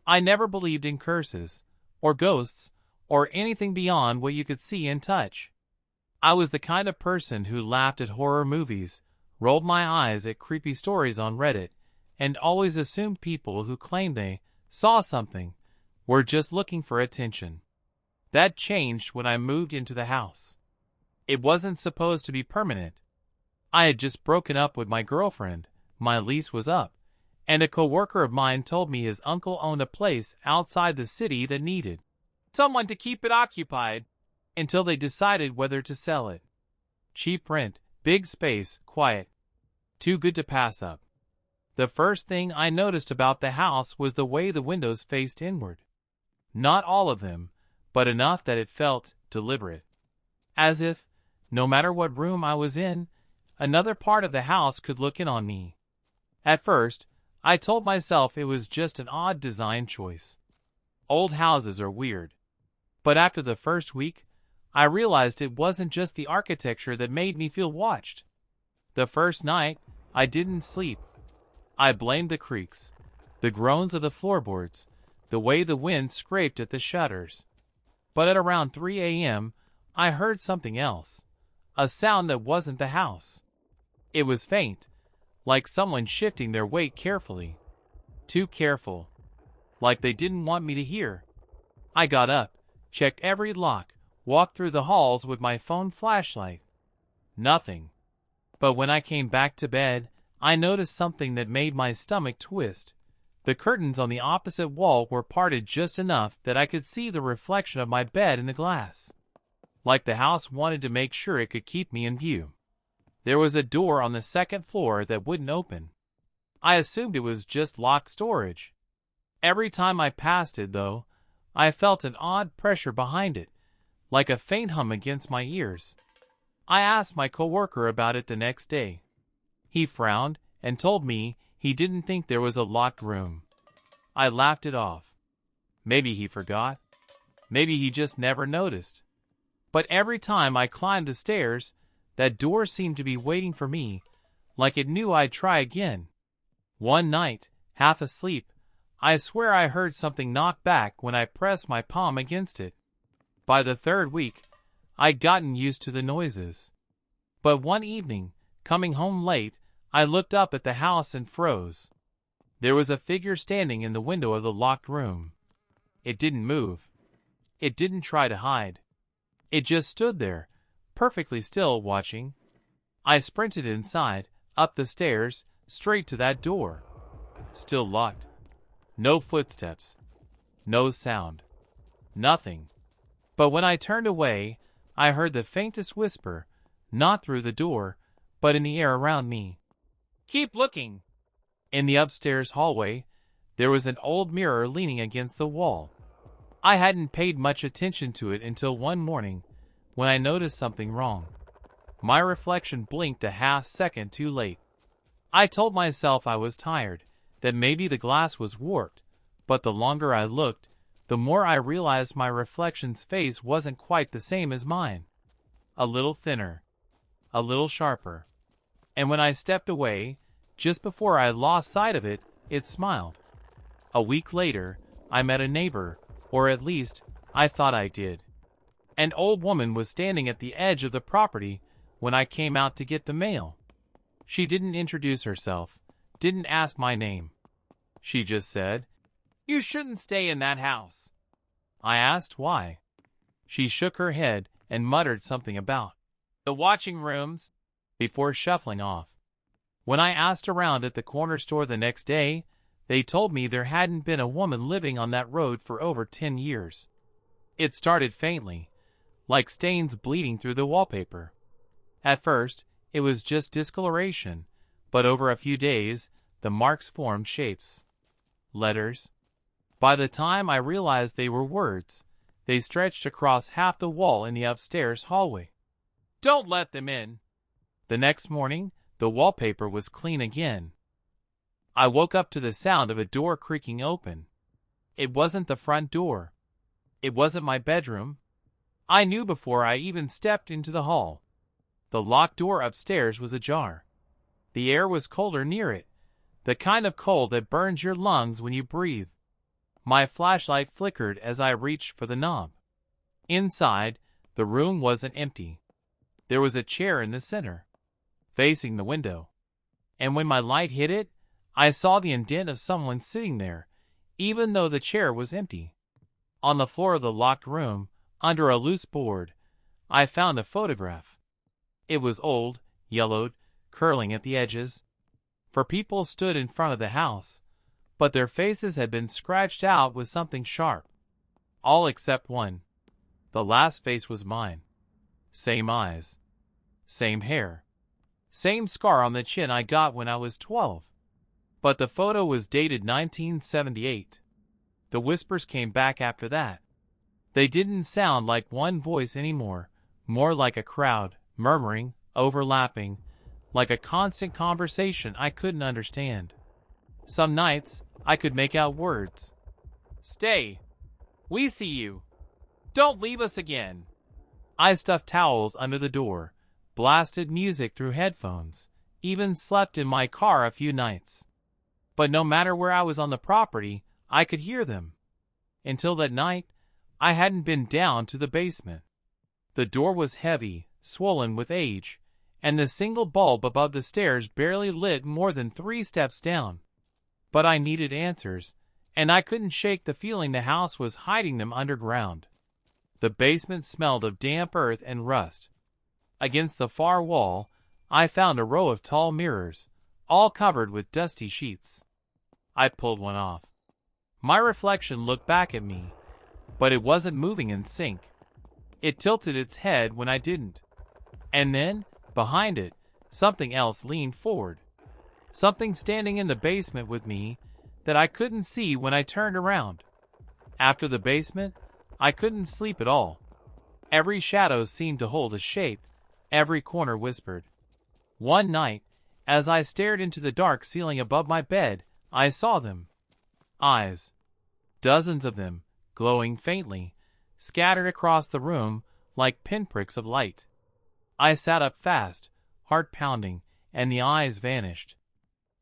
I never believed in curses, or ghosts, or anything beyond what you could see and touch. I was the kind of person who laughed at horror movies, rolled my eyes at creepy stories on Reddit, and always assumed people who claimed they saw something were just looking for attention. That changed when I moved into the house. It wasn't supposed to be permanent. I had just broken up with my girlfriend, my lease was up, and a coworker of mine told me his uncle owned a place outside the city that needed someone to keep it occupied until they decided whether to sell it. Cheap rent, big space, quiet. Too good to pass up. The first thing I noticed about the house was the way the windows faced inward. Not all of them, but enough that it felt deliberate. As if, no matter what room I was in, another part of the house could look in on me. At first, I told myself it was just an odd design choice. Old houses are weird. But after the first week, I realized it wasn't just the architecture that made me feel watched. The first night, I didn't sleep. I blamed the creaks, the groans of the floorboards, the way the wind scraped at the shutters. But at around 3 a.m., I heard something else, a sound that wasn't the house. It was faint, like someone shifting their weight carefully. Too careful, like they didn't want me to hear. I got up, checked every lock, walked through the halls with my phone flashlight. Nothing. But when I came back to bed, I noticed something that made my stomach twist. The curtains on the opposite wall were parted just enough that I could see the reflection of my bed in the glass. Like the house wanted to make sure it could keep me in view. There was a door on the second floor that wouldn't open. I assumed it was just locked storage. Every time I passed it, though, I felt an odd pressure behind it, like a faint hum against my ears. I asked my coworker about it the next day. He frowned and told me he didn't think there was a locked room. I laughed it off. Maybe he forgot. Maybe he just never noticed. But every time I climbed the stairs, that door seemed to be waiting for me, like it knew I'd try again. One night, half asleep, I swear I heard something knock back when I pressed my palm against it. By the third week, I'd gotten used to the noises. But one evening, coming home late, I looked up at the house and froze. There was a figure standing in the window of the locked room. It didn't move. It didn't try to hide. It just stood there, perfectly still, watching. I sprinted inside, up the stairs, straight to that door. Still locked. No footsteps. No sound. Nothing. But when I turned away, I heard the faintest whisper, not through the door, but in the air around me. "Keep looking." In the upstairs hallway, there was an old mirror leaning against the wall. I hadn't paid much attention to it until one morning, when I noticed something wrong. My reflection blinked a half second too late. I told myself I was tired, that maybe the glass was warped, but the longer I looked, the more I realized my reflection's face wasn't quite the same as mine. A little thinner. A little sharper. And when I stepped away, just before I lost sight of it, it smiled. A week later, I met a neighbor, or at least, I thought I did. An old woman was standing at the edge of the property when I came out to get the mail. She didn't introduce herself, didn't ask my name. She just said, "You shouldn't stay in that house." I asked why. She shook her head and muttered something about the watching rooms before shuffling off. When I asked around at the corner store the next day, they told me there hadn't been a woman living on that road for over 10 years. It started faintly, like stains bleeding through the wallpaper. At first, it was just discoloration, but over a few days, the marks formed shapes. Letters. By the time I realized they were words, they stretched across half the wall in the upstairs hallway. "Don't let them in." The next morning, the wallpaper was clean again. I woke up to the sound of a door creaking open. It wasn't the front door. It wasn't my bedroom. I knew before I even stepped into the hall. The locked door upstairs was ajar. The air was colder near it, the kind of cold that burns your lungs when you breathe. My flashlight flickered as I reached for the knob. Inside, the room wasn't empty. There was a chair in the center, facing the window. And when my light hit it, I saw the indent of someone sitting there, even though the chair was empty. On the floor of the locked room, under a loose board, I found a photograph. It was old, yellowed, curling at the edges. For people stood in front of the house, but their faces had been scratched out with something sharp. All except one. The last face was mine. Same eyes. Same hair. Same scar on the chin I got when I was 12. But the photo was dated 1978. The whispers came back after that. They didn't sound like one voice anymore, more like a crowd, murmuring, overlapping, like a constant conversation I couldn't understand. Some nights, I could make out words. "Stay. We see you. Don't leave us again." I stuffed towels under the door, blasted music through headphones, even slept in my car a few nights. But no matter where I was on the property, I could hear them. Until that night, I hadn't been down to the basement. The door was heavy, swollen with age, and the single bulb above the stairs barely lit more than 3 steps down. But I needed answers, and I couldn't shake the feeling the house was hiding them underground. The basement smelled of damp earth and rust. Against the far wall, I found a row of tall mirrors, all covered with dusty sheets. I pulled one off. My reflection looked back at me, but it wasn't moving in sync. It tilted its head when I didn't. And then, behind it, something else leaned forward. Something standing in the basement with me that I couldn't see when I turned around. After the basement, I couldn't sleep at all. Every shadow seemed to hold a shape. Every corner whispered. One night, as I stared into the dark ceiling above my bed, I saw them. Eyes. Dozens of them, glowing faintly, scattered across the room like pinpricks of light. I sat up fast, heart pounding, and the eyes vanished.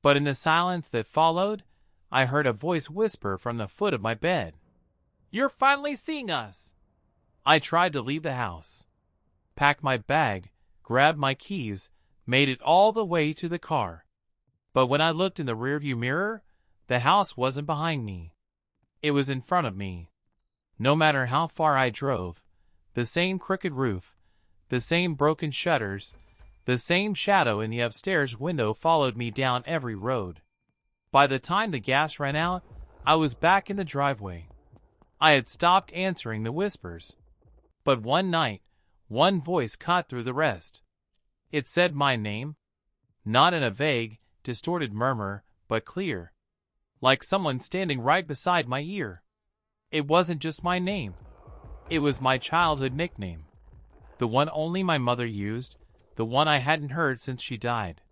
But in the silence that followed, I heard a voice whisper from the foot of my bed. "You're finally seeing us!" I tried to leave the house. Packed my bag, grabbed my keys, made it all the way to the car. But when I looked in the rearview mirror, the house wasn't behind me. It was in front of me. No matter how far I drove, the same crooked roof, the same broken shutters, the same shadow in the upstairs window followed me down every road. By the time the gas ran out, I was back in the driveway. I had stopped answering the whispers. But one night, one voice cut through the rest. It said my name, not in a vague, distorted murmur, but clear, like someone standing right beside my ear. It wasn't just my name. It was my childhood nickname. The one only my mother used, the one I hadn't heard since she died.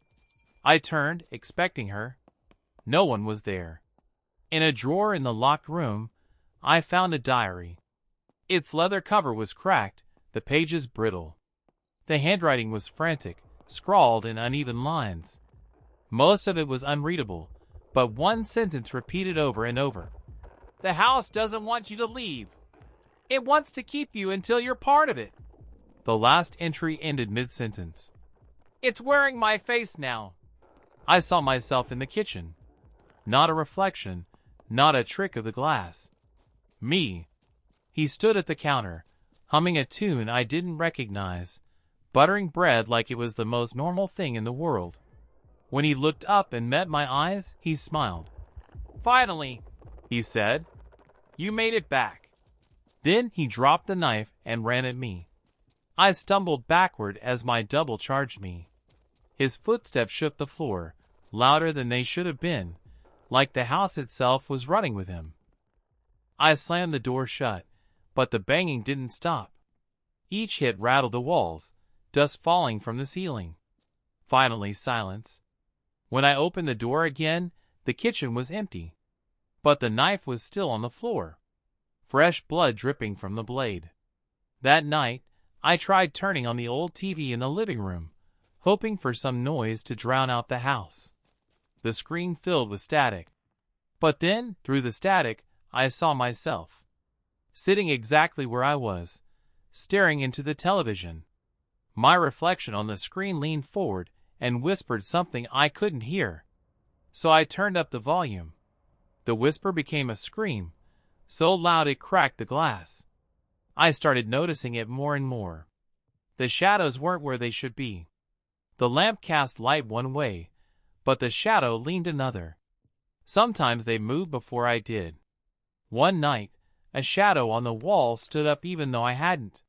I turned, expecting her. No one was there. In a drawer in the locked room, I found a diary. Its leather cover was cracked, the pages brittle. The handwriting was frantic, scrawled in uneven lines. Most of it was unreadable, but one sentence repeated over and over. "The house doesn't want you to leave. It wants to keep you until you're part of it." The last entry ended mid-sentence. "It's wearing my face now." I saw myself in the kitchen. Not a reflection, not a trick of the glass. Me. He stood at the counter, humming a tune I didn't recognize, buttering bread like it was the most normal thing in the world. When he looked up and met my eyes, he smiled. "Finally," he said. "You made it back." Then he dropped the knife and ran at me. I stumbled backward as my double charged me. His footsteps shook the floor, louder than they should have been, like the house itself was running with him. I slammed the door shut, but the banging didn't stop. Each hit rattled the walls, dust falling from the ceiling. Finally, silence. When I opened the door again, the kitchen was empty. But the knife was still on the floor, fresh blood dripping from the blade. That night, I tried turning on the old TV in the living room, hoping for some noise to drown out the house. The screen filled with static. But then, through the static, I saw myself, sitting exactly where I was, staring into the television. My reflection on the screen leaned forward and whispered something I couldn't hear. So I turned up the volume. The whisper became a scream, so loud it cracked the glass. I started noticing it more and more. The shadows weren't where they should be. The lamp cast light one way, but the shadow leaned another. Sometimes they moved before I did. One night, a shadow on the wall stood up even though I hadn't.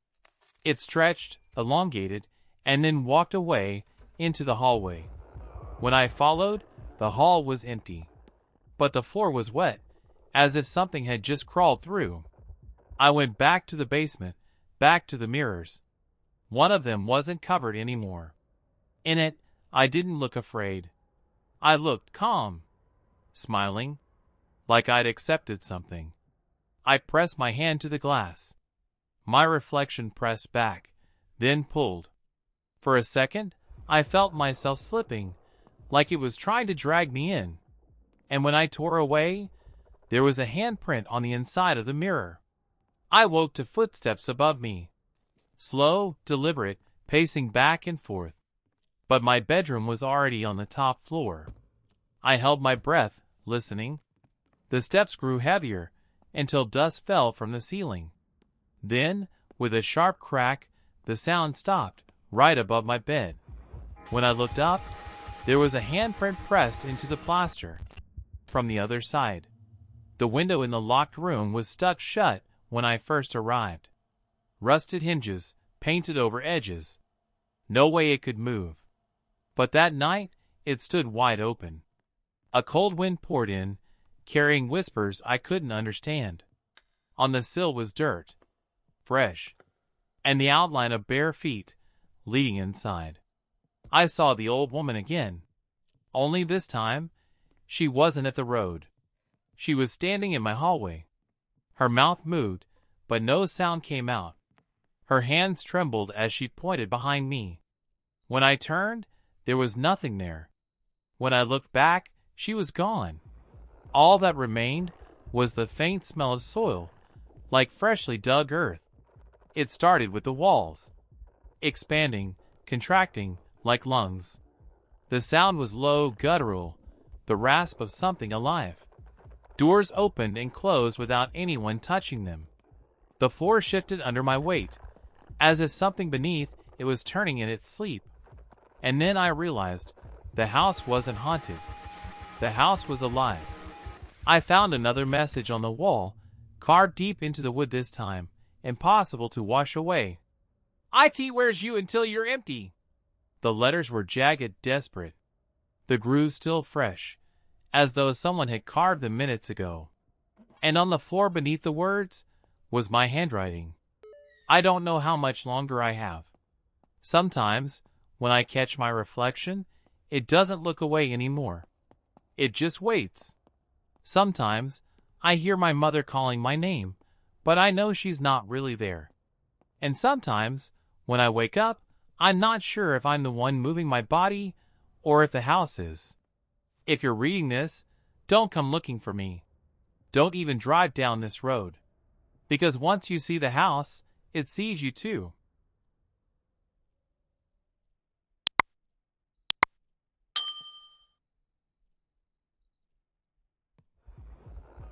It stretched, elongated, and then walked away into the hallway. When I followed, the hall was empty. But the floor was wet, as if something had just crawled through. I went back to the basement, back to the mirrors. One of them wasn't covered anymore. In it, I didn't look afraid. I looked calm, smiling, like I'd accepted something. I pressed my hand to the glass. My reflection pressed back, then pulled. For a second, I felt myself slipping, like it was trying to drag me in. And when I tore away, there was a handprint on the inside of the mirror. I woke to footsteps above me. Slow, deliberate, pacing back and forth. But my bedroom was already on the top floor. I held my breath, listening. The steps grew heavier, until dust fell from the ceiling. Then, with a sharp crack, the sound stopped, right above my bed. When I looked up, there was a handprint pressed into the plaster. From the other side. The window in the locked room was stuck shut when I first arrived. Rusted hinges, painted over edges. No way it could move. But that night, it stood wide open. A cold wind poured in, carrying whispers I couldn't understand. On the sill was dirt, fresh, and the outline of bare feet leading inside. I saw the old woman again. Only this time, she wasn't at the road. She was standing in my hallway. Her mouth moved, but no sound came out. Her hands trembled as she pointed behind me. When I turned, there was nothing there. When I looked back, she was gone. All that remained was the faint smell of soil, like freshly dug earth. It started with the walls, expanding, contracting, like lungs. The sound was low, guttural, the rasp of something alive. Doors opened and closed without anyone touching them. The floor shifted under my weight, as if something beneath it was turning in its sleep. And then I realized the house wasn't haunted. The house was alive. I found another message on the wall, carved deep into the wood this time, impossible to wash away. "IT wears you until you're empty." The letters were jagged, desperate, the grooves still fresh, as though someone had carved them minutes ago. And on the floor beneath the words was my handwriting. I don't know how much longer I have. Sometimes, when I catch my reflection, it doesn't look away anymore. It just waits. Sometimes, I hear my mother calling my name, but I know she's not really there. And sometimes, when I wake up, I'm not sure if I'm the one moving my body or if the house is. If you're reading this, don't come looking for me. Don't even drive down this road. Because once you see the house, it sees you too.